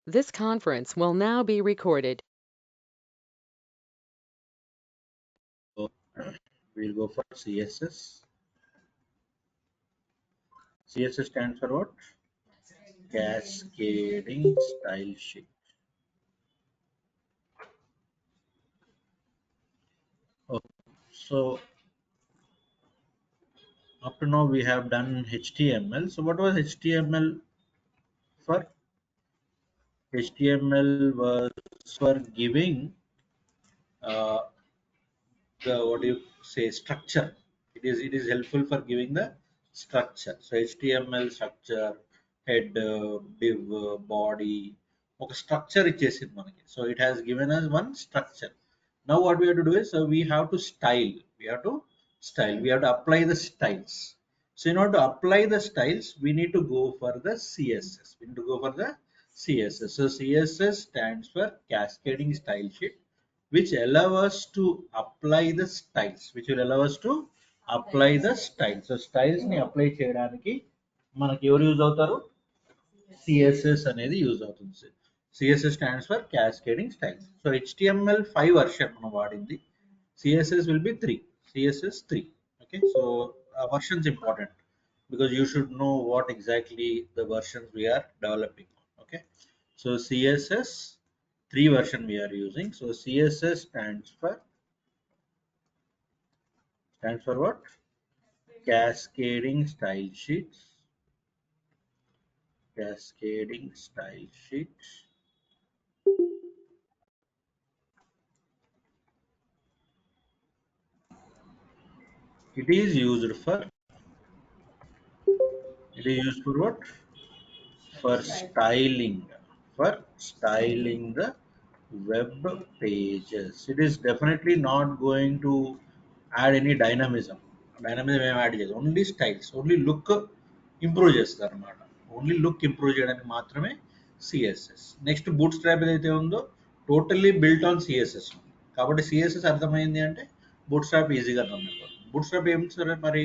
This conference will now be recorded. So we'll go for CSS. CSS stands for what? Cascading Style Sheet. Okay. So up to now we have done HTML. So what was HTML for? HTML was for giving uh, the what do you say structure. It is helpful for giving the structure. So HTML structure, head, div, body, ఒక structure ఇచ్చేసింది మనకి. So it has given us one structure. Now what we have to do is, so we have to apply the styles. So in order to apply the styles, we need to go for the CSS. We need to go for the CSS. So CSS stands for Cascading Style Sheet, which allow us to apply the styles, which will allow us to apply the styles. So styles ని apply చేయడానికి మనకి ఎవరు use అవుతారు? CSS అనేది use అవుతుంది. CSS stands for cascading styles. So HTML5 version మనం వాడింది. CSS will be 3, CSS 3. Okay, so versions important because you should know what exactly the versions we are developing. Okay, so CSS 3 version we are using. So CSS stands for what? Cascading Style Sheets. Cascading Style Sheets. It is used for it is used for what? For styling the web pages. It is definitely not going to add any dynamism. Dynamism ఏం add చేయదు. Only styles, only look improve చేస్తారు అనమాట. Only look improve చేయడానికి మాత్రమే CSS. Next boot strap ఏదైతే ఉందో totally built on CSS. కాబట్టి CSS అర్థమైంది అంటే బూట్ స్ట్రాప్ ఈజీగా అర్థం అయిపోతుంది. బూట్ స్ట్రాప్ ఏం సార్ మరి?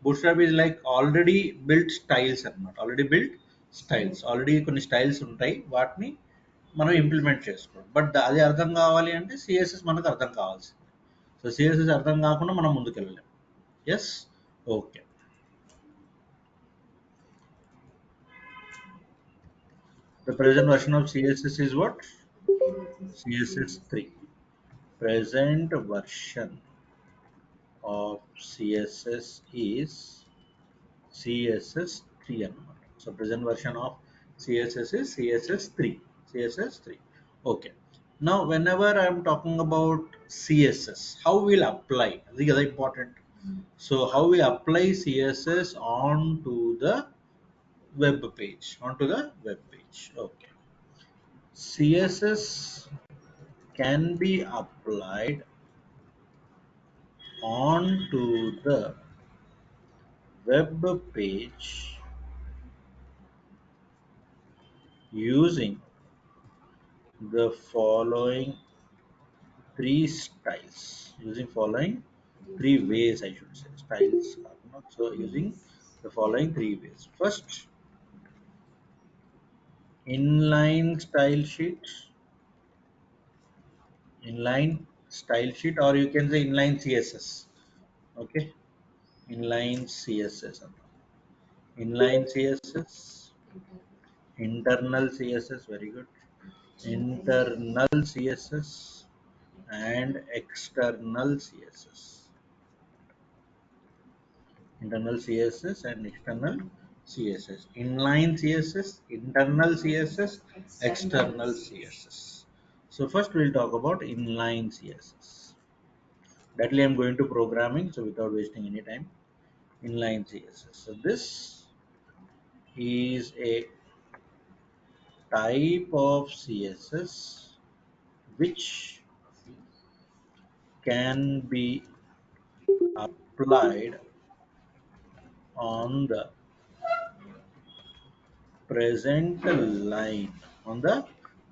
Boot strap is like already built styles అనమాట. ఆల్రెడీ బిల్ట్ స్టైల్స్, ఆల్రెడీ కొన్ని స్టైల్స్ ఉంటాయి, వాటిని మనం ఇంప్లిమెంట్ చేసుకోవడం. బట్ అది అర్థం కావాలి అంటే సిఎస్ఎస్ మనకు అర్థం కావాల్సింది. సో సిఎస్ఎస్ అర్థం కాకుండా మనం ముందుకు వెళ్ళలేం. Yes, okay. The present version of CSS is what? CSS 3. Present version of CSS is CSS 3 అన్నమాట. So present version of CSS is CSS 3. CSS 3. Okay. Now whenever I am talking about CSS, how we'll apply? అది కదా important. So how we apply CSS onto the web page. Okay. CSS can be applied onto the web page using the following three styles. Using following three ways, I should say. Styles are not, so using the following three ways. First, inline style sheet, inline style sheet, or you can say inline CSS. Okay, inline CSS, inline CSS, internal CSS, very good, internal CSS, and external CSS. Internal CSS and external CSS. Inline CSS, internal CSS, external CSS. So first we'll talk about inline CSS. Directly I'm going to programming, so without wasting any time. Inline CSS. So this is a type of CSS which can be applied on the present line. On the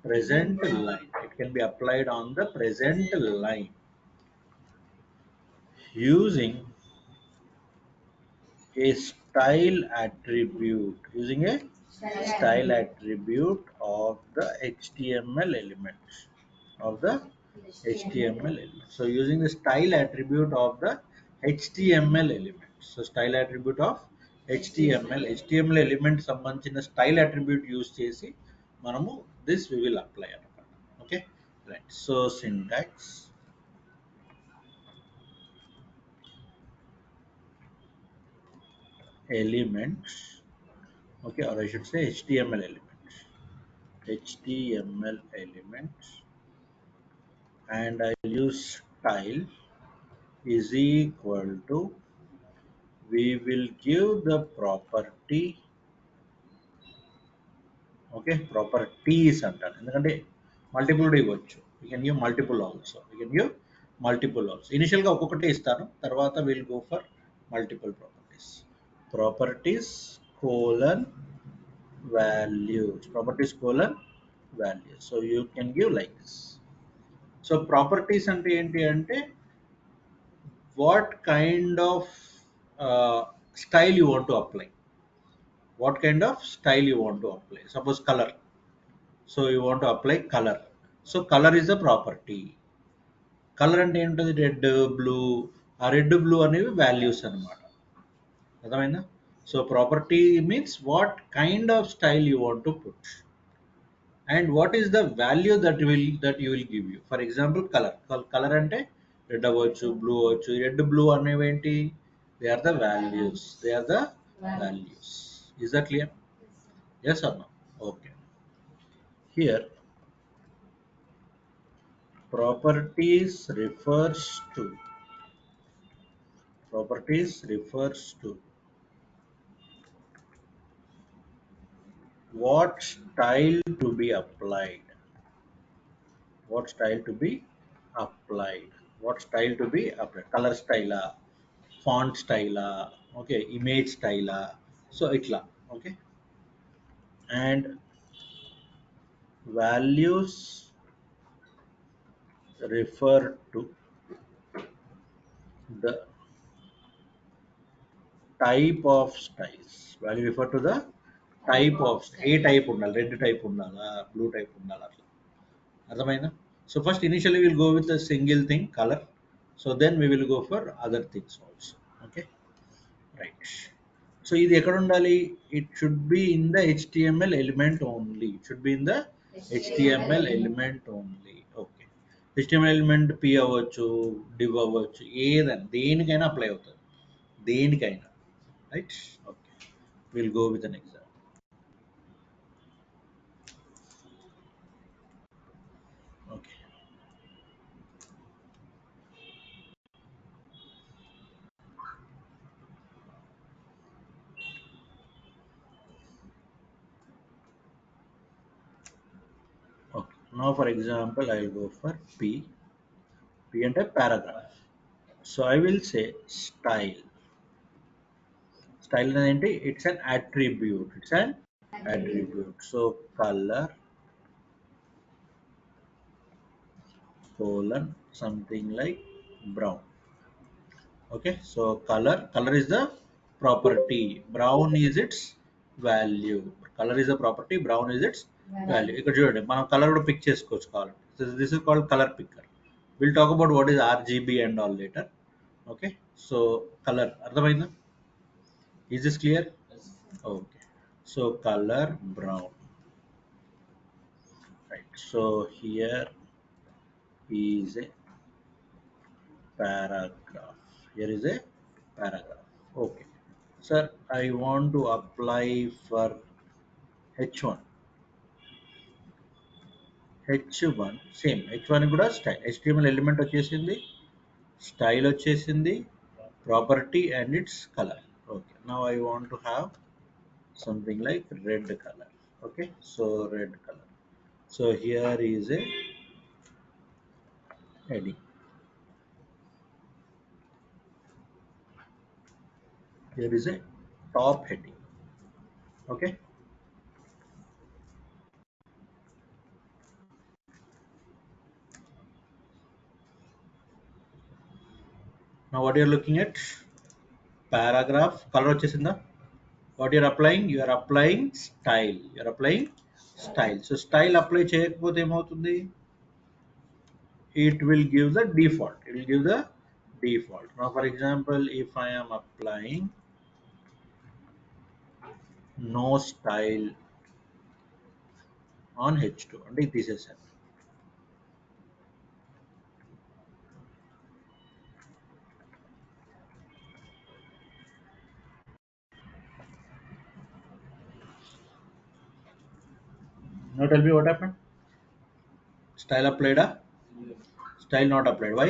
present line, it can be applied on the present line using a style attribute. Using a style attribute of the HTML element of the HTML element. So using the style attribute of the HTML element. So style attribute of HTML element సంబంధించిన style attribute use చేసి మనము this we will apply అన్నమాట. Okay, right. So syntax elements, okay, or I should say HTML elements. HTML elements, and I'll use style is equal to, we will give the property, okay, properties అంటాను ఎందుకంటే multiple కూడా ఇవ్వచ్చు. We can give multiple also. We can give multiple also. Initial గా ఒక్కొక్కటే ఇస్తాను, తర్వాత we'll go for multiple properties. Properties colon values. Properties colon values. So you can give like this. So properties అంటే ఏంటి అంటే what kind of style you want to apply, what kind of style you want to apply. Suppose color, so you want to apply color, so color is a property. Colour అంటే ఏంటది, red blue, ఆ red blue అనేవి values అన్నమాట, అర్థమైందా? So property means what kind of style you want to put and what is the value that you will give you. For example, color ante red avachchu, blue avachchu. Red blue అనేవి ఏంటి, they are the values, they are the values. Is that clear? Yes or no? Okay. Here properties refers to what style to be applied, what style to be applied, what style to be applied, color style, font style, okay, image style, so itla, okay. And values refer to the type of styles, value refer to the type of ఏ type ఉండాలి, red type ఉండాలా, blue type ఉండాలా, అట్లా అర్థమైందా? So first initially will go with single thing colour, so then we will go for other things also. Okay, right. So ఇది ఎక్కడ ఉండాలి, it should be in the HTML element only, it should be in the HTML element only. Okay, HTML element P అవ్వచ్చు, div అవ్వచ్చు, ఏదైనా దేనికైనా apply అవుతుంది, దేనికైనా, right. Okay, will go with an example. Okay, okay, now for example I will go for p అంటే paragraph. So I will say style అనేది it's an attribute, it's an attribute. So color colon something like brown. Okay, so color is the property, brown is its value. Color is the property, brown is its value. ఇక్కడ చూడండి మనం colour కూడా pick చేసుకోవచ్చు కావాలంటే. This is called color picker. We'll talk about what is RGB and all later. Okay, so color అర్థమైందా? Is this clear? Okay, so color brown, right? So here is a paragraph, here is a paragraph. Okay, sir, I want to apply for h1, h1 same h1 కూడా style, HTML element వచ్చేసింది, style వచ్చేసింది, property and it's colour. Okay, now I want to have something like red color. Okay, so red color. So here is a heading, here is a top heading. Okay, now what you are looking at, paragraph color వచ్చేసిందా, what you're applying? You are applying style. You're applying style. So style apply చేయకపోతే ఏమవుతుంది? It will give the default. It will give the default. Now for example, if I am applying no style on H2 అంటే ఇది తీసేసాను. Now tell me what happened? Style applied? Style not applied. Why?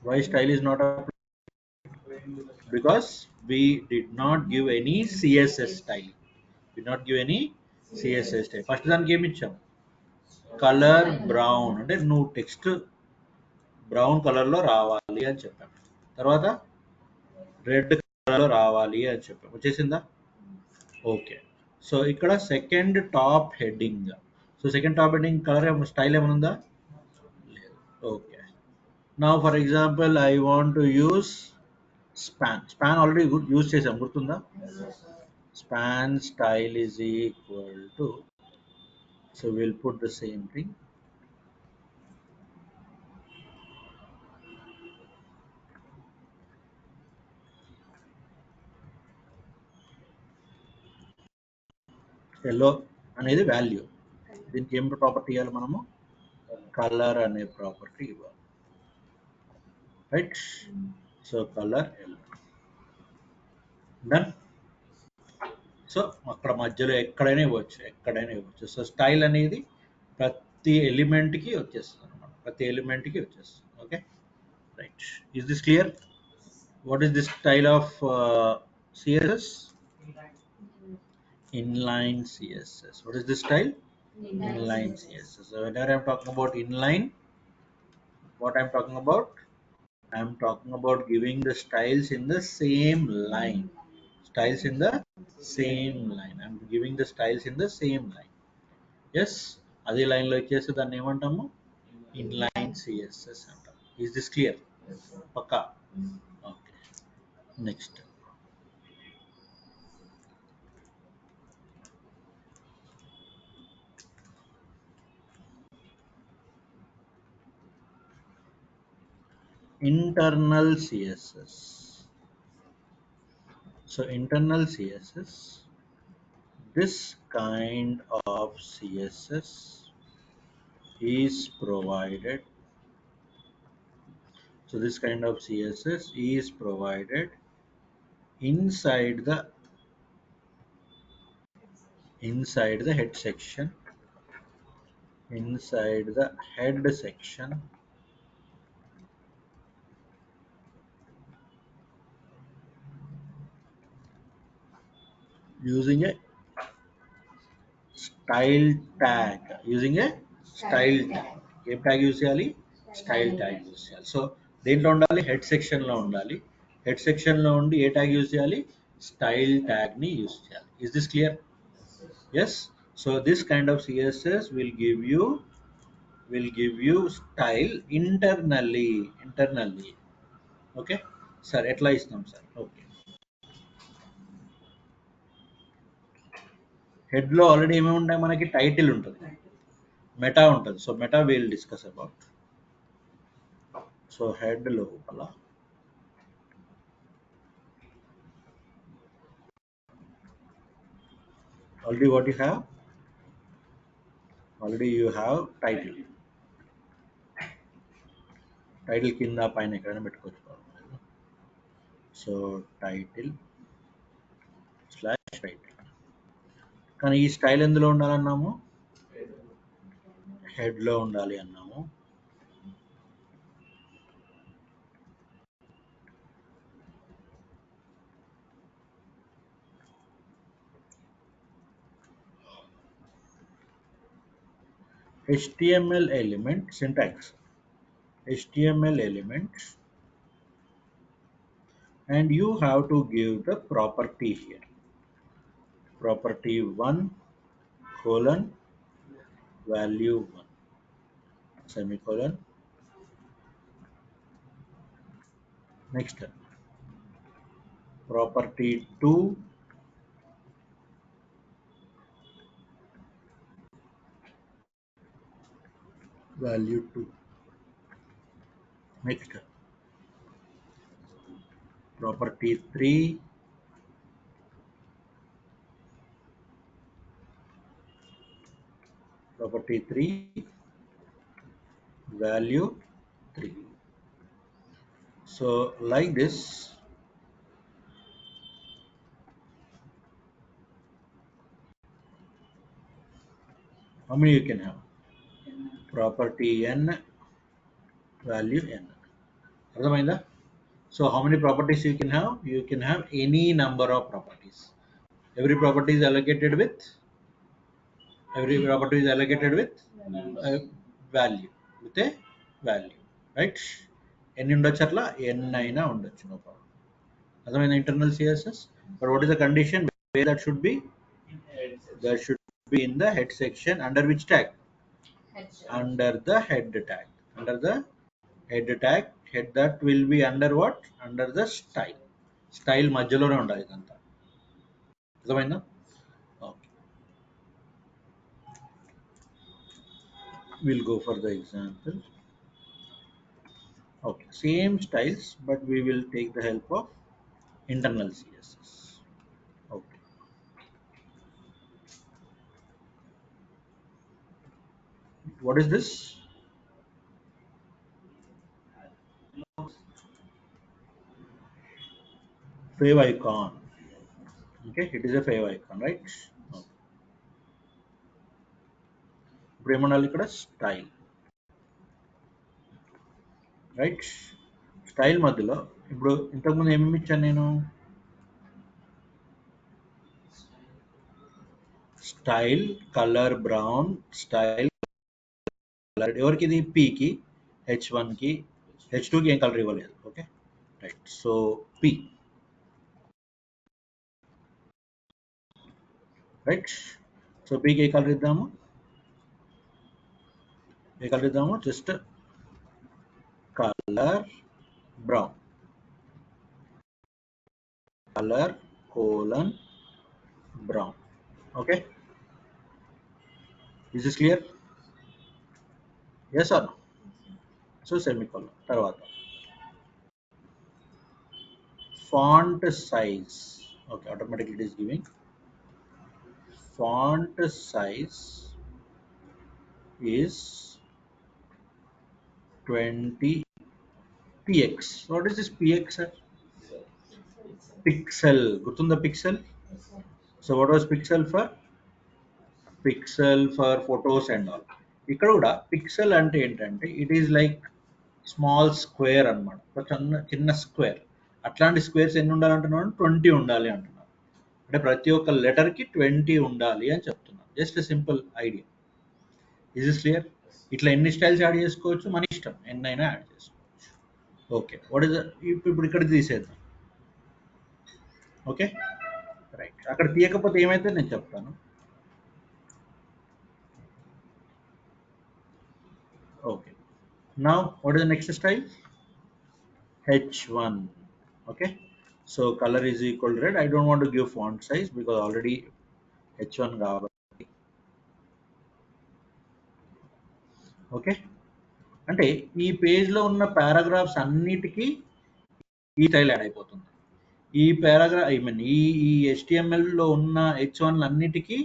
Why style is not applied? Because we did not give any CSS style. We did not give any CSS style. First దానికి ఏమి ఇచ్చాం? Colour brown అంటే నువ్వు text brown colour లో రావాలి అని చెప్పాం. తర్వాత రెడ్ కలర్ లో రావాలి అని చెప్పాం. వచ్చేసిందా? ఓకే. సో ఇక్కడ second top heading. So second top heading colour style ఏమైనా ఉందా? లేదు. Okay. Now for example I want to use span already use చేసాం, గుర్తుందా? Span style is equal to, so we'll put the same thing. Yellow అనేది value. దీనికి ఏం property ఇవ్వాలి మనము? కలర్ అనే ప్రాపర్టీ ఇవ్వాలి. Right? So colour yellow. Done. So అక్కడ మధ్యలో ఎక్కడైనా ఇవ్వచ్చు, ఎక్కడైనా ఇవ్వచ్చు. సో స్టైల్ అనేది ప్రతి ఎలిమెంట్కి వచ్చేస్తుంది అనమాట. ప్రతి ఎలిమెంట్కి వచ్చేస్తుంది. Okay, right. Is this clear? What is this style of CSS? Inline CSS. What is this style? Inline CSS. So whenever I'm talking about inline, what I'm talking about? I'm talking about giving the styles in the same line. Styles in the same line. I'm giving the styles in the same line. Yes, అదే line లో వచ్చేసి దాన్ని ఏమంటాము? Inline CSS అంటాం. Is this clear? పక్కా? Okay, next. Internal CSS. So internal CSS, this kind of CSS is provided. So this kind of CSS is provided inside the head section, inside the head section, using a style tag. Using a style tag. A tag use చేయాలి? Style tag use చేయాలి. So దేంట్లో ఉండాలి? Head section లో ఉండాలి. Head section లో ఉండి ఏ tag use చేయాలి? Style tag ని యూజ్ చేయాలి. Is this clear? Yes. So this kind of CSS will give you style internally. Okay, sir, ఎట్లా ఇస్తాం సార్? ఓకే, హెడ్ లో ఆల్రెడీ ఏమేమి ఉంటాయి మనకి? టైటిల్ ఉంటుంది, మెటా ఉంటుంది. So meta will discuss about. So head లోపల already what you have? Already you have title. Title కింద పైన ఎక్కడైనా పెట్టుకోవచ్చు. So title slash title. కానీ ఈ స్టైల్ ఎందులో ఉండాలన్నాము? హెడ్ లో ఉండాలి అన్నాము. HTML element syntax. HTML elements, and you have to give the property here. Property 1 colon value 1 semicolon. Next, property 2, value 2. Next, property 3, property 3, value 3. So like this, how many you can have? Property n, value n. అర్థమైందా? So how many properties you can have? You can have any number of properties. Every property is allocated with a value, with a value, right? ఎన్ని ఉండొచ్చు అట్లా ఎన్ని అయినా ఉండొచ్చు, no problem. అర్థమైందా internal CSS? But what is the condition? where that should be? That should be in the head section. Under which tag? Under the head tag. Under the head tag. Head, that will be under what? Under the style. Style మధ్యలోనే ఉండాలి ఇదంతా. అర్థమైందా? Okay, we'll go for the example. Okay, same styles, but we will take the help of internal CSS. Okay, what is this? Fave icon. Okay, it is a fave icon, right? Okay. ఇప్పుడు ఏమనాలి ఇక్కడ? Style, right? Style మధ్యలో ఇప్పుడు ఇంతకుముందు ఏమేమి ఇచ్చాను నేను? Style colour brown, style colour ఎవరికి? ఇది పీకి, హెచ్1కి, హెచ్2కి ఏం కలర్ ఇవ్వలేదు. Okay, right. So P, right? So పీకి ఏ కలర్ ఇద్దాము? ఏ కలర్ ఇద్దాము? Just colour brown, colour colon brown. Okay, is this clear? Yes or no? So semicolon. తర్వాత font size. Okay, automatically it is giving font size is 20 px. What is this px, sir? Pixel. Gurtunda pixel? So what was pixel for? Pixel for photos and all. ఇక్కడ కూడా pixel అంటే ఏంటంటే it is like small square అనమాట, చిన్న చిన్న square. అట్లాంటి squares ఎన్ని ఉండాలంటున్నాడు? 20 ఉండాలి అంటున్నాడు. అంటే ప్రతి ఒక్క లెటర్కి 20 ఉండాలి అని చెప్తున్నాను. Just simple idea. Is is clear? ఇట్లా ఎన్ని స్టైల్స్ యాడ్ చేసుకోవచ్చు, మన ఇష్టం, ఎన్నైనా యాడ్ చేసుకోవచ్చు. ఓకే, వాట్ ఇస్ ఇప్పుడు ఇక్కడ తీసేద్దాం. Okay, right. అక్కడ తీయకపోతే ఏమైతే నేను చెప్తాను. Okay, now what is the next style? H1. Okay, so color is equal to red. I don't want to give font size because already H1 కాబట్టి. Okay, అంటే ఈ పేజ్లో ఉన్న పారాగ్రాఫ్స్ అన్నిటికీ ఈ స్టైల్ యాడ్ అయిపోతుంది. ఈ పారాగ్రాఫ్ ఈ HTMLలో ఉన్న H1 అన్నిటికీ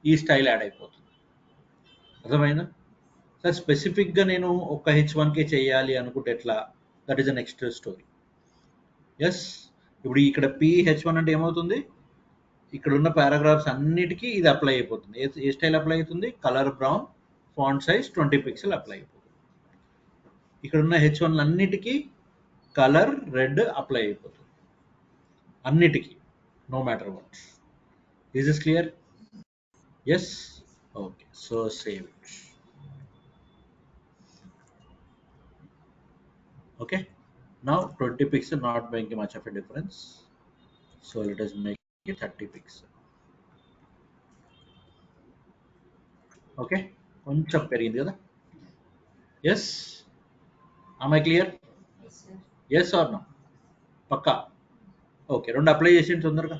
ఈ స్టైల్ యాడ్ అయిపోతుంది. అర్థమైందా? సార్ స్పెసిఫిక్గా నేను ఒక H1కే చేయాలి అనుకుంటే ఎట్లా? That is the next story. Yes, ఇప్పుడు ఇక్కడ PH1 అంటే ఏమవుతుంది? ఇక్కడ ఉన్న పారాగ్రాఫ్స్ అన్నిటికీ ఇది అప్లై అయిపోతుంది. ఏ స్టైల్ అప్లై అవుతుంది? Colour brown, font size 20 pixel apply అయిపోతుంది. ఇక్కడ ఉన్న H1 అన్నిటికీ కలర్ రెడ్ అప్లై అయిపోతుంది, అన్నిటికీ, no matter what. Is this clear? Yes. Okay, so save it. Okay, now 20 pixel not making much of a difference, so let us make it 30 pixel. Okay, కొంచెం పెరిగింది కదా? Yes, am I clear? Yes or no? పక్కా? Okay. 2 apply చేసేయండి తొందరగా.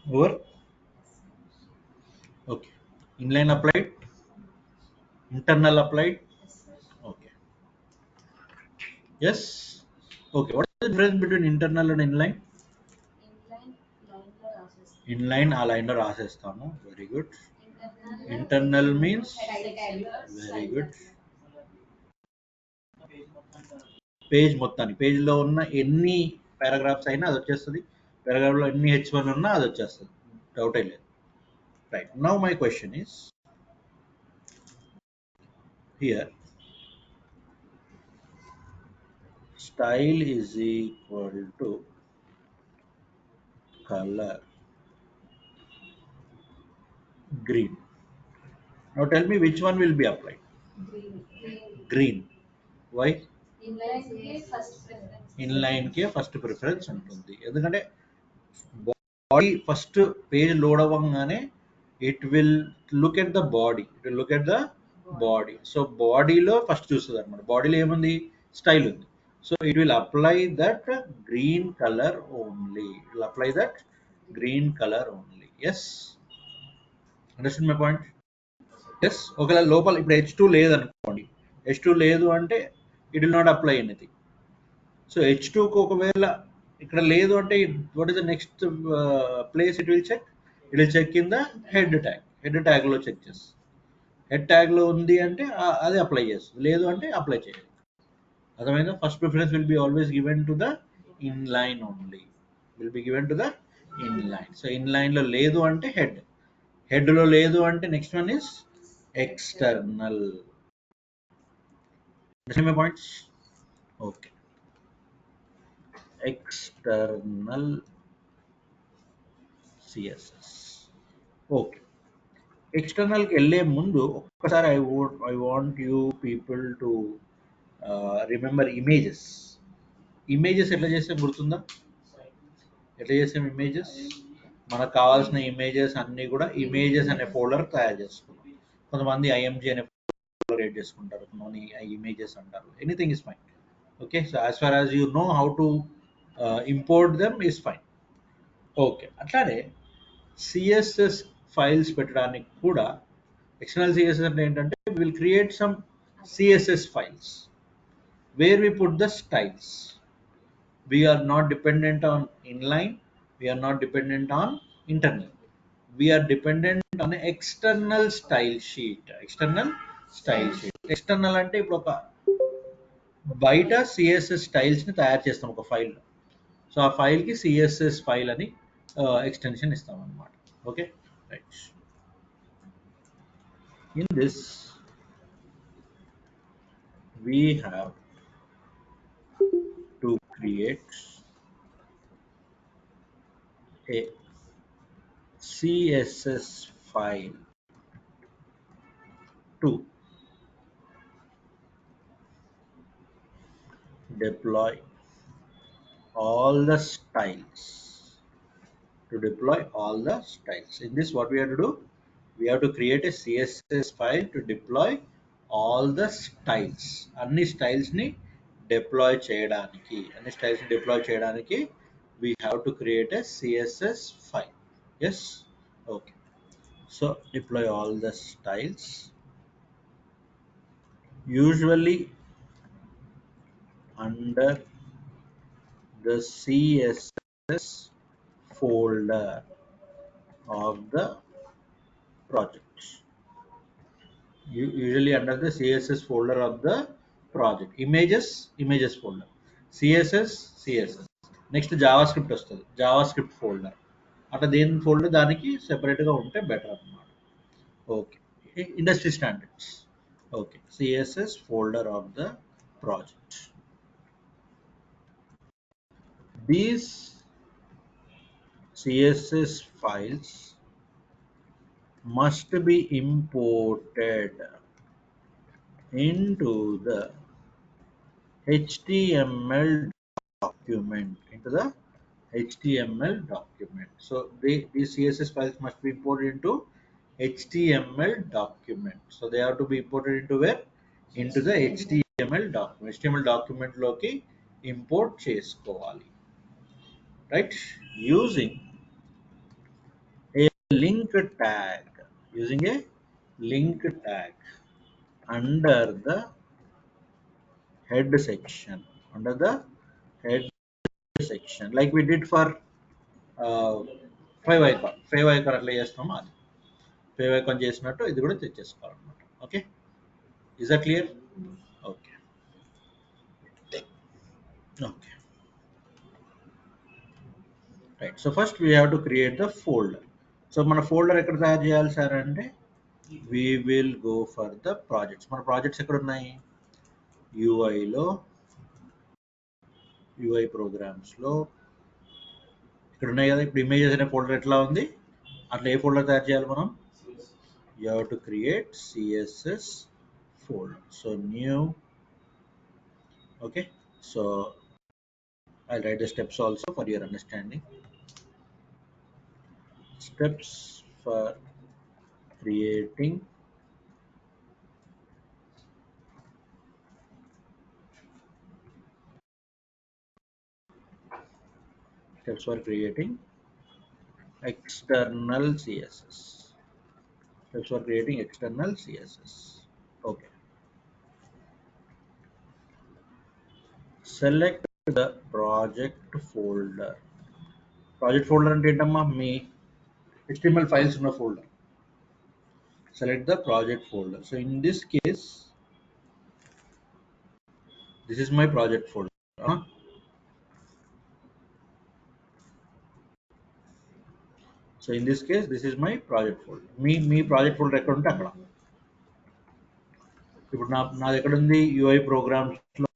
Over. Okay. Inline applied, internal applied. Okay. Yes. Okay. What is the difference between internal and inline? Inline ఆ లైన్‌లో రాసేస్తాము. Very good. Internal means very good. Page మొత్తానికి పేజ్‌లో ఉన్న ఎన్ని పారాగ్రాఫ్స్ అయినా అదొచ్చేస్తది. పారాగ్రాఫ్‌లో ఎన్ని హెచ్1 ఉన్నా అదొచ్చేస్తది. డౌటే లేదు. Right. Now my question is here style is equal to color green. Now tell me which one will be applied. Green. Why? Inline కే ఫస్ట్ ప్రిఫరెన్స్ ఉంటుంది, ఎందుకంటే బాడీ ఫస్ట్ పేజ్ లోడ్ అవ్వగానే it will look at the body, it will look at the body. So బాడీలో first చూస్తుంది అనమాట. బాడీలో ఏముంది? Style ఉంది. So it will apply that green colour only, it will apply that green colour only. Yes, understand my point? Yes. ఒకవేళ లోపల ఇప్పుడు H2 లేదనుకోండి, H2 లేదు అంటే it will not apply anything. So H2కు ఒకవేళ ఇక్కడ లేదు అంటే what is the next place it will check? It will check in the head tag. Head ట్యాగ్లో చెక్ చేస్తుంది. హెడ్ ట్యాగ్లో ఉంది అంటే అది అప్లై చేస్తుంది, లేదు అంటే అప్లై చేయాలి. అర్థమైందా? First preference will be always given to the inline only, will be given to the inline. So ఇన్లైన్లో లేదు అంటే హెడ్, హెడ్లో లేదు అంటే next one is external. My points? Okay. External CSS. Okay. ఎక్స్టర్నల్కి వెళ్ళే ముందు ఒక్కసారి I want you people to remember images. Images ఎట్లా చేస్తే గుర్తుందా? ఎట్లా చేసాం ఇమేజెస్? మనకు కావాల్సిన ఇమేజెస్ అన్నీ కూడా ఇమేజెస్ అనే ఫోల్డర్ తయారు చేసుకున్నాం. కొంతమంది ఐఎంజీ అనే ఫోల్డర్ క్రియేట్ చేసుకుంటారు, కొంతమంది ఇమేజెస్ అంటారు. Anything is fine. Okay. So as far as you know how to import them is fine. Okay. అట్లానే సిఎస్ఎస్ ఫైల్స్ పెట్టడానికి కూడా ఎక్స్టర్నల్ సిఎస్ఎస్ అంటే ఏంటంటే will create some CSS files where we put the styles. We are not dependent on inline. We are not dependent on internal. We are dependent on an external style sheet. External style sheet. External అంటే ఇప్పుడు ఒక బయట CSS styles ని తయారు చేస్తాం ఒక file. So ఆ file కి సిఎస్ఎస్ ఫైల్ అని ఎక్స్టెన్షన్ ఇస్తాం అన్నమాట. Okay right. In this we have to create a CSS file to deploy all the styles. To deploy all the styles. In this, what we have to do? We have to create a CSS file to deploy all the styles. అన్ని styles ని deploy చేయడానికి, we have to create a CSS file. Yes. Okay. So deploy all the styles. Usually under the CSS folder of the project. Usually under the CSS folder of the project. Images folder. CSS. Next JavaScript వస్తుంది, JavaScript folder. అట్లా దేని folder దానికి సెపరేట్గా ఉంటే better అన్నమాట. Okay. Industry standards. Okay. CSS folder of the project. These CSS files must be imported into the HTML document. So these CSS files must be imported into HTML document. So they have to be imported into where? Into the HTML document. HTML document లోకి import చేసుకోవాలి. Right? Using a link tag. Using a link tag under the head section. Under the head section. Like we did for five icon అట్లా చేస్తామో అది five icon చేసినట్టు ఇది కూడా తెచ్చేసుకోవాలన్నమాట. Okay. Is that clear? Okay. Okay right. So first we have to create the folder. So మన folder ఎక్కడ తయారు చేయాలి సార్ అంటే we will go for the projects. మన ప్రాజెక్ట్స్ ఎక్కడ ఉన్నాయి? యూఐలో, యూఐ ప్రోగ్రామ్స్లో ఇక్కడ ఉన్నాయి కదా. ఇప్పుడు ఇమేజెస్ అనే ఫోల్డర్ ఎట్లా ఉంది, అట్లా ఏ ఫోల్డర్ తయారు చేయాలి మనం? You have to create CSS folder. So new. Okay. So I'll write the steps also for your understanding. Steps for creating external CSS. Steps for creating external CSS. Okay. Select the project folder. Project folder అంటే ఏంటమ్మా? మీ HTML files ఉన్న folder. Select the project folder. So in this case, this is my project folder. So in this case, this is my project folder. Me project folder ఎక్కడ ఉంటే అక్కడ. ఇప్పుడు నాది ఎక్కడ ఉంది? యూఐ ప్రోగ్రామ్స్లో.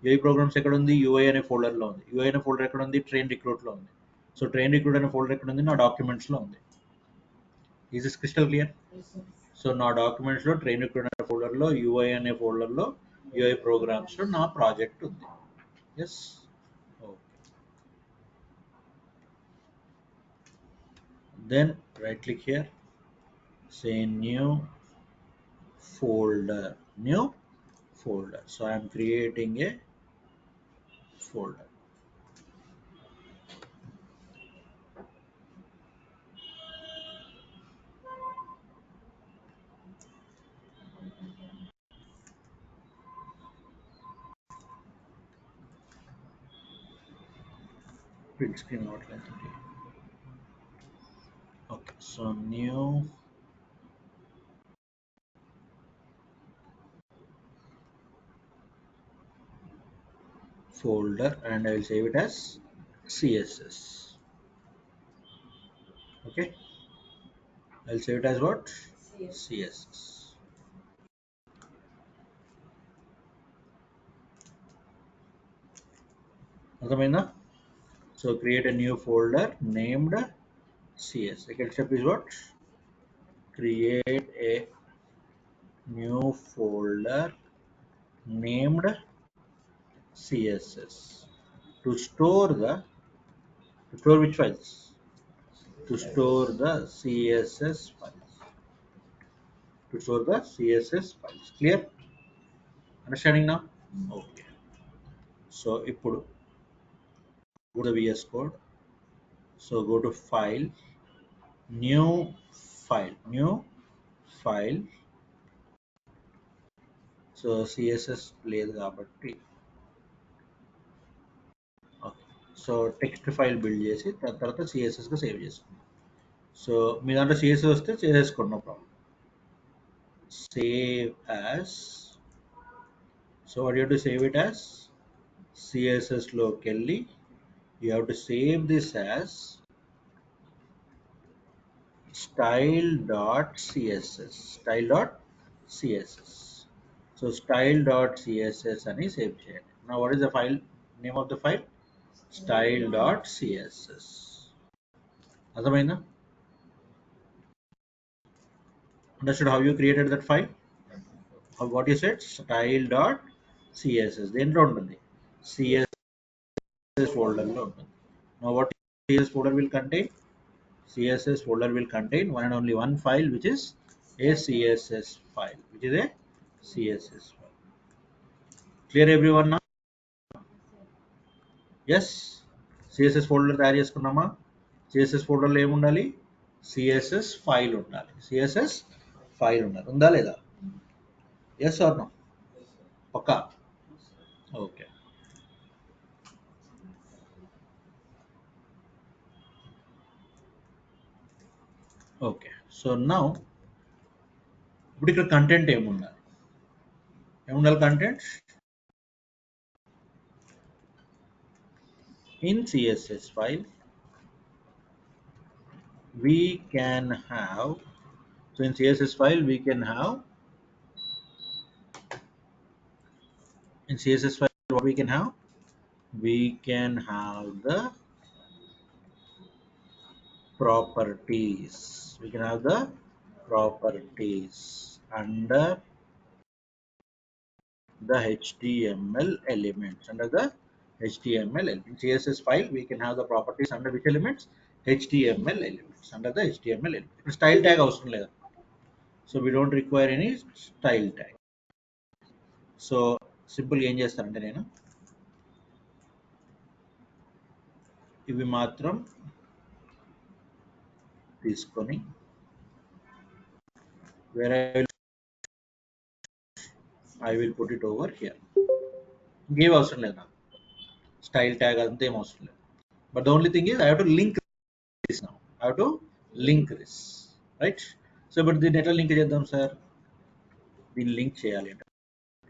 యూఐ ప్రోగ్రామ్స్ ఎక్కడ ఉంది? యూఐ అనే ఫోల్డర్లో ఉంది. యూఐ అనే ఫోల్డర్ ఎక్కడ ఉంది? ట్రైన్ రిక్రూట్లో ఉంది. సో ట్రైన్ రిక్రూట్ అనే ఫోల్డర్ ఎక్కడ ఉంది? నా డాక్యుమెంట్స్లో ఉంది. Is this crystal clear? So నా డాక్యుమెంట్స్లో ట్రైన్ రిక్రూట్ అనే ఫోల్డర్లో, యూఐ అనే ఫోల్డర్లో, యూఐ ప్రోగ్రామ్స్లో నా ప్రాజెక్ట్ ఉంది. Yes. Okay. Then right click here, say new folder. So I am creating a folder. print screen outline. Okay, so new folder and I will save it as CSS. Okay, I'll save it as what? CSS. అర్థమైందా? So create a new folder named CS. Second step is what? Create a new folder named CSS to store which files? To store the CSS files. To store the CSS files. Clear? Understanding now? Okay. So ఇప్పుడు go to VS Code. So go to File, New File. So CSS లేదు కాబట్టి okay. So text file build చేసి దాని తర్వాత సిఎస్ఎస్గా save చేసుకుందాం. So మీ దాంట్లో CSS వస్తే చేసేసుకోండి, no problem. Save as. So what you to save it as సిఎస్ఎస్లోకి వెళ్ళి you have to save this as style.css. So style.css అని సేవ్ చేయండి. Now what is the file name of the file? Style.css. అర్థమైందా? Understood how you created that file? What you said? Style.css. దేంట్లో ఉంటుంది? CSS folder లో ఉంటుంది. Now what CSS folder will contain? CSS folder will contain one and only one file, which is a CSS file, which is a CSS file. Clear everyone now? Yes. CSS folder తయారు చేసుకున్నామా? CSS folder లో ఏముండాలి? CSS file ఉండాలి. CSS file ఉండాలి. ఉందా లేదా? Yes or no? Pakka? Okay. Okay. So now ఇప్పుడు ఇక్కడ content ఏముండాలి? Content in CSS file we can have, so in CSS file we can have, in CSS file what we can have? We can have the properties. We can have the properties under the HTML elements. Under the HTML elements. In CSS file we can have the properties under which elements? HTML elements. Under the HTML elements. Style tag అవసరం లేదు. So we don't require any style tag. So సింపుల్గా ఏం చేస్తానంటే నేను ఇవి మాత్రం తీసుకొని where I will put it over here. ఇంకేం అవసరం లేదు నాకు, స్టైల్ ట్యాగ్ అంతా ఏం అవసరం లేదు. But the only thing is I have to link this now. I have to link this, right? So ఇప్పుడు దీన్ని ఎట్లా లింక్ చేద్దాం సార్? దీన్ని లింక్ చేయాలి అంటే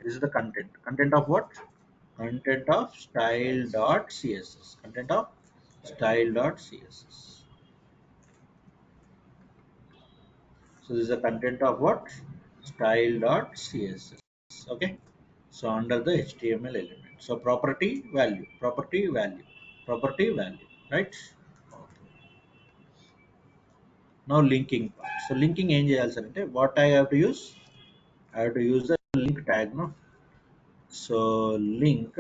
this is the content of what? Content of style dot CSS. Content of style dot CSS. So this is the content of what? Style dot css. Okay, so under the HTML element, so property value, right? Now linking part. So linking ఏం చేయాలి sir అంటే what I have to use? I have to use the link tag, no? So link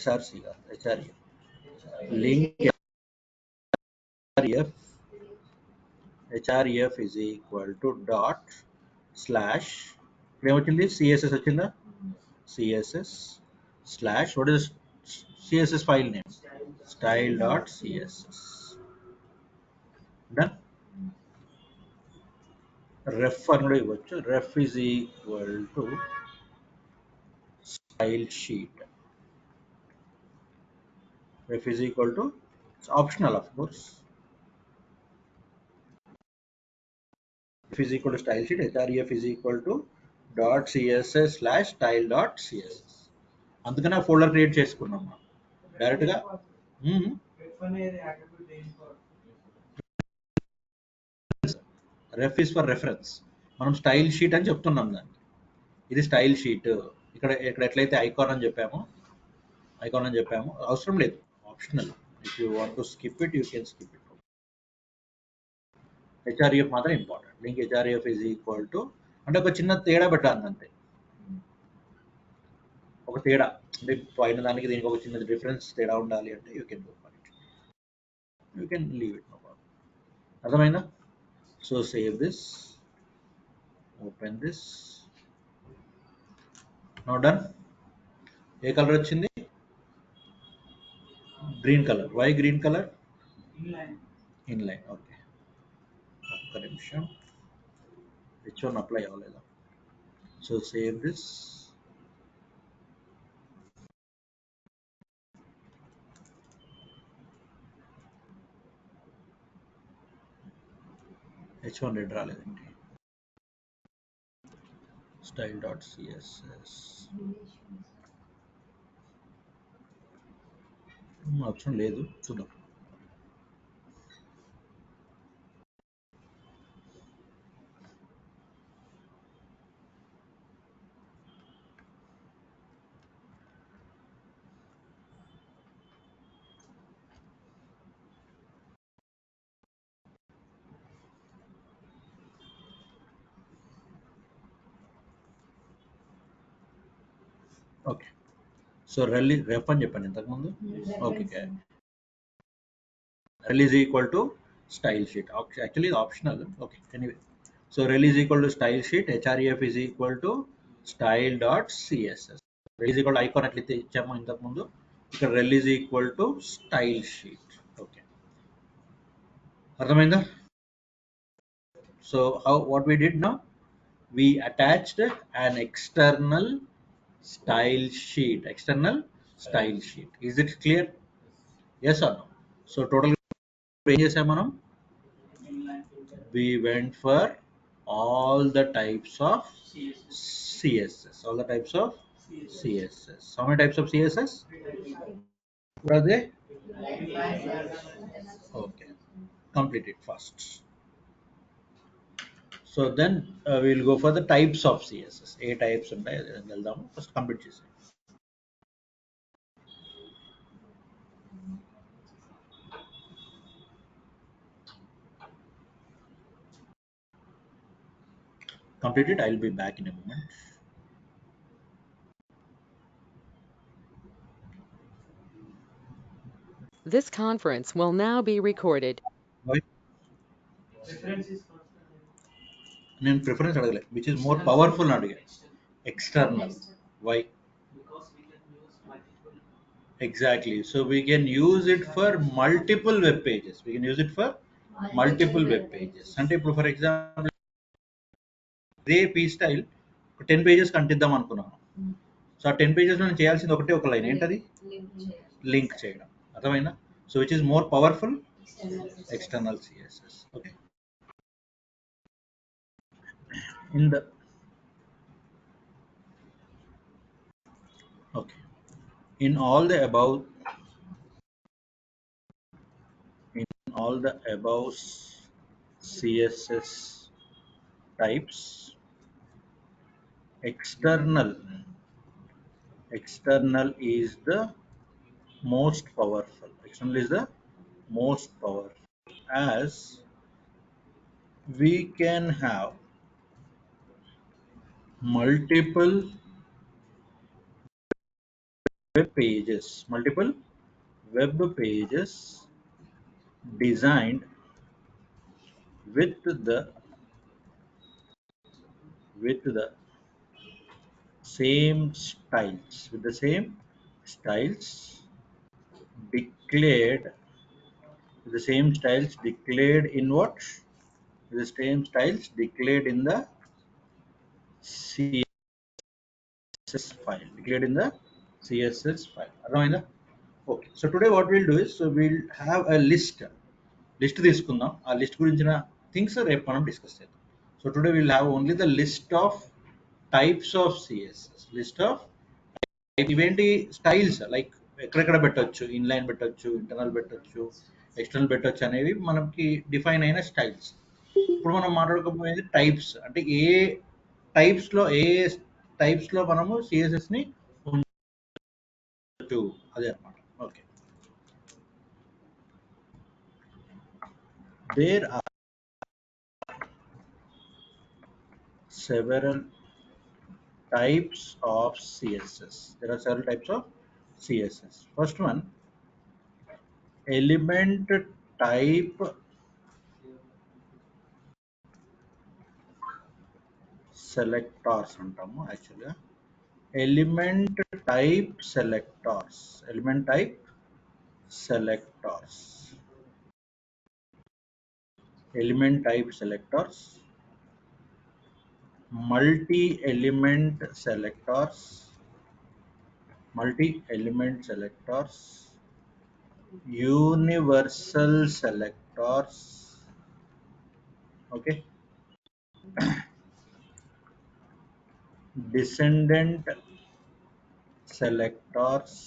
src href link href is equal to dot slash ఏమొచ్చింది? css వచ్చిందా? css slash what is css file name? Style.css. Done. Ref అని కూడా ఇవ్వచ్చు. Ref is equal to style sheet. Ref is equal to, it's optional of course. Ref is equal to style sheet, href is equal to dot css slash style dot css. అందుకనే ఆ folder create చేసుకున్నాం మనం డైరెక్ట్గా. Ref is for reference. మనం style sheet అని చెప్తున్నాం దాన్ని. ఇది స్టైల్ షీట్. ఇక్కడ ఇక్కడ ఎట్లయితే ఐకాన్ అని చెప్పాము అవసరం లేదు, optional. If you want to skip it you can skip it. HRF మాత్రం important. Link HRF is equal to, అంటే ఒక చిన్న తేడా పెట్టాలి అంతే, ఒక తేడా అంటే పైన దానికి దీనికి ఒక చిన్న డిఫరెన్స్ తేడా ఉండాలి అంటే you can go for it, you can leave it, no problem. అర్థమైందా? So save this, open this, no done. ఏ కలర్ వచ్చింది? Green colour. Why green colour? Inline. Okay, ఒక్క నిమిషం, H1 అప్లై అవ్వలేదా? So save this, H1 red రాలేదండి. Style dot CSS option లేదు, చూద్దాం. Okay, so ref అని చెప్పాను ఇంతకుముందు. Okay, rel is equal to style sheet. Actually optional. Okay, anyway, so rel is equal to style sheet, href is equal to style dot css. Rel is equal to icon అట్లయితే ఇచ్చాము ఇంతకు ముందు, ఇక్కడ rel is equal to style sheet. Okay, అర్థమైందా? So what we did now, we attached an external style sheet. Is it clear? Yes or no? So total ఏం చేసాం మనం? We went for all the types of CSS. All the types of CSS. How many types of CSS? What are they? Okay, complete it first. So then we'll go for the types of CSS. A types ఉంటాయి, వెళ్దాము. First complete చేసాం. Complete it. I'll be back in a moment. This conference will now be recorded. Why? నేను preference అడగలేదు, which is more powerful అని అడిగా. External. Why? Exactly. So we can use it for multiple web pages. We can use it for multiple web pages. అంటే ఇప్పుడు for example ఇదే P style 10 pages కంటిద్దాం అనుకున్నాను. So ఆ 10 pages నేను చేయాల్సింది ఒకటే ఒక లైన్, ఏంటది? లింక్ చేయడం. అర్థమైందా? So which is more powerful? External CSS. Okay, in the okay, in all the above, in all the above CSS types, external is the most powerful. External is the most powerful, as we can have multiple multiple web pages designed with the same styles, declared the same styles declared in what? The same styles declared in the CSS file, declared in the CSS file. అర్థమైందా? Okay. So today what we'll do is, so we'll have a list తీసుకుందాం. ఆ list గురించిన things రేపు మనం discuss చేద్దాం. So today will have only the list of types of CSS. List of ఇవేంటి styles, like ఎక్కడెక్కడ పెట్టొచ్చు, ఇన్లైన్ పెట్టొచ్చు, ఇంటర్నల్ పెట్టొచ్చు, ఎక్స్టర్నల్ పెట్టొచ్చు అనేవి మనకి డిఫైన్ అయిన స్టైల్స్. ఇప్పుడు మనం మాట్లాడుకోబోయేది టైప్స్, అంటే ఏ టైప్స్ లో మనము సిఎస్ఎస్ ని ఉంచు, అదే అనమాట. Okay. There are several types of CSS. There are several types of CSS. First one, element type selectors అంటాము యాక్చువల్గా. Element type selectors, element type selectors, element type selectors, multi element selectors, multi element selectors, universal selectors, okay, descendant selectors.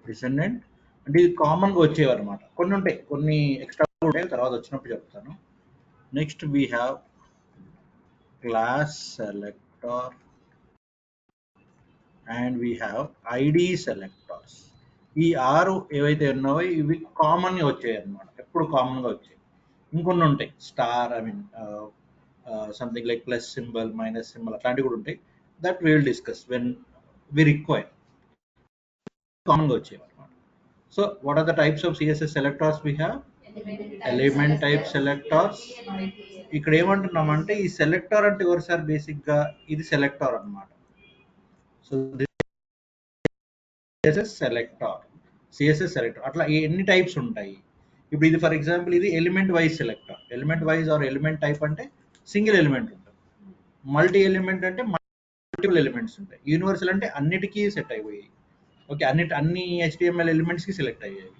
Descendant అంటే ఇది కామన్గా వచ్చేవి అనమాట. కొన్ని ఉంటాయి, కొన్ని ఎక్స్ట్రా ఉంటాయి, తర్వాత వచ్చినప్పుడు చెప్తాను. Next we have class selector and we have ID selectors. ఈ 6 ఏవైతే ఉన్నావో ఇవి కామన్గా వచ్చాయి అనమాట, ఎప్పుడు కామన్గా వచ్చాయి. ఇంకొన్ని ఉంటాయి, star, I mean something like plus symbol, minus symbol, అట్లాంటివి కూడా ఉంటాయి. That we will discuss when we require. కామన్గా వచ్చేవి అనమాట. So what are the types of CSS selectors we have? Element type selectors. ఇక్కడ ఏమంటున్నామంటే ఈ సెలెక్టార్ అంటే ఎవరు సార్? బేసిక్గా ఇది సెలెక్టార్ అనమాట. సో సిఎస్ఎస్ సెలెక్టర్ అట్లా ఎన్ని టైప్స్ ఉంటాయి. ఇప్పుడు ఇది ఫర్ ఎగ్జాంపుల్ ఇది element wise selector. Element wise are element type అంటే సింగిల్ ఎలిమెంట్ ఉంటుంది. మల్టీ ఎలిమెంట్ అంటే మల్టిపుల్ ఎలిమెంట్స్ ఉంటాయి. యూనివర్సల్ అంటే అన్నిటికీ సెట్ అయిపోయాయి. ఓకే, అన్ని HTML ఎలిమెంట్స్కి సెలెక్ట్ అయ్యాయి.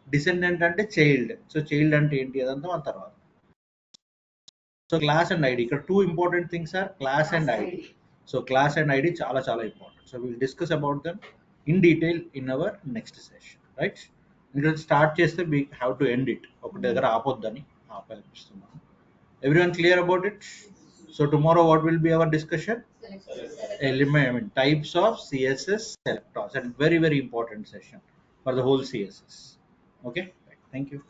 డిసెండెంట్ అంటే చైల్డ్. సో చైల్డ్ అంటే ఏంటి అదంతా మన తర్వాత. సో క్లాస్ అండ్ ఐడి, ఇక్కడ 2 important things are class and ID. So class and ID చాలా చాలా important. So will discuss about them in detail in our next session, right? ఇక్కడ స్టార్ట్ చేస్తే we have to end it. ఒకటి దగ్గర ఆపొద్దని ఆపనిపిస్తున్నాను. Everyone clear about it? So tomorrow what will be our discussion? Element, I mean, types of CSS selectors, and very very important session for the whole CSS. Okay, right. Thank you.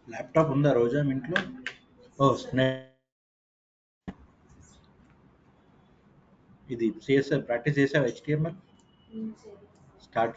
Laptop ఉందా రోజా మీ ఇంట్లో? ఓ ఇది CSS practice చేసావు? HTML start